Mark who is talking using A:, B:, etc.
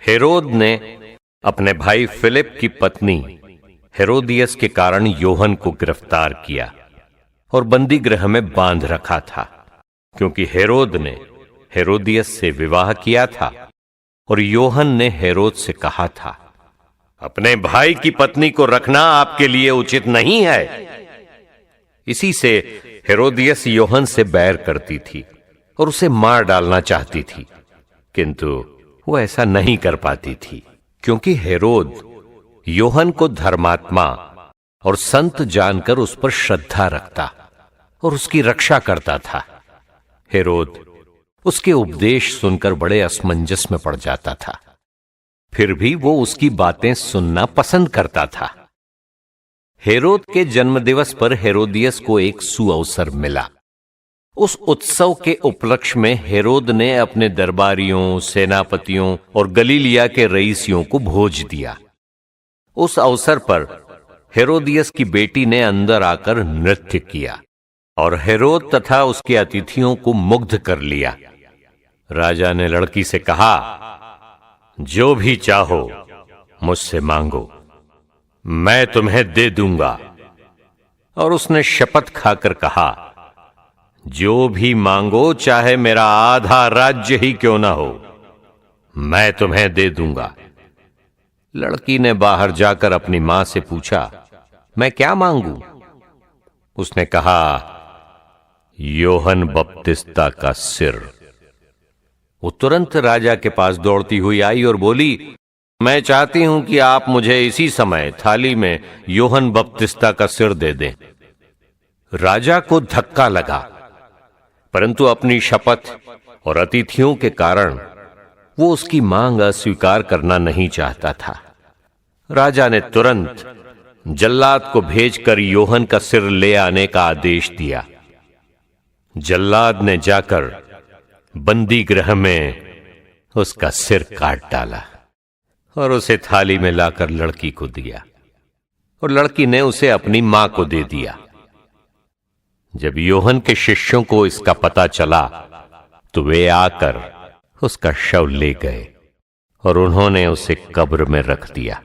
A: हेरोद ने अपने भाई फिलिप की पत्नी हेरोदियस के कारण योहन को गिरफ्तार किया और बंदी गृह में बांध रखा था, क्योंकि हेरोद ने हेरोदियस से विवाह किया था और योहन ने हेरोद से कहा था, अपने भाई की पत्नी को रखना आपके लिए उचित नहीं है। इसी से हेरोदियस योहन से बैर करती थी और उसे मार डालना चाहती थी, किंतु वो ऐसा नहीं कर पाती थी, क्योंकि हेरोद योहन को धर्मात्मा और संत जानकर उस पर श्रद्धा रखता और उसकी रक्षा करता था। हेरोद उसके उपदेश सुनकर बड़े असमंजस में पड़ जाता था, फिर भी वो उसकी बातें सुनना पसंद करता था। हेरोद के जन्मदिवस पर हेरोदियस को एक सुअवसर मिला। उस उत्सव के उपलक्ष्य में हेरोद ने अपने दरबारियों, सेनापतियों और गलीलिया के रईसियों को भोज दिया। उस अवसर पर हेरोदियस की बेटी ने अंदर आकर नृत्य किया और हेरोद तथा उसके अतिथियों को मुग्ध कर लिया। राजा ने लड़की से कहा, जो भी चाहो मुझसे मांगो, मैं तुम्हें दे दूंगा। और उसने शपथ खाकर कहा, जो भी मांगो, चाहे मेरा आधा राज्य ही क्यों ना हो, मैं तुम्हें दे दूंगा। लड़की ने बाहर जाकर अपनी मां से पूछा, मैं क्या मांगू? उसने कहा, योहन बपतिस्ता का सिर। वो तुरंत राजा के पास दौड़ती हुई आई और बोली, मैं चाहती हूं कि आप मुझे इसी समय थाली में योहन बपतिस्ता का सिर दे दें। राजा को धक्का लगा, परंतु अपनी शपथ और अतिथियों के कारण वो उसकी मांग अस्वीकार करना नहीं चाहता था। राजा ने तुरंत जल्लाद को भेजकर योहन का सिर ले आने का आदेश दिया। जल्लाद ने जाकर बंदी गृह में उसका सिर काट डाला और उसे थाली में लाकर लड़की को दिया और लड़की ने उसे अपनी मां को दे दिया। जब योहन के शिष्यों को इसका पता चला तो वे आकर उसका शव ले गए और उन्होंने उसे कब्र में रख दिया।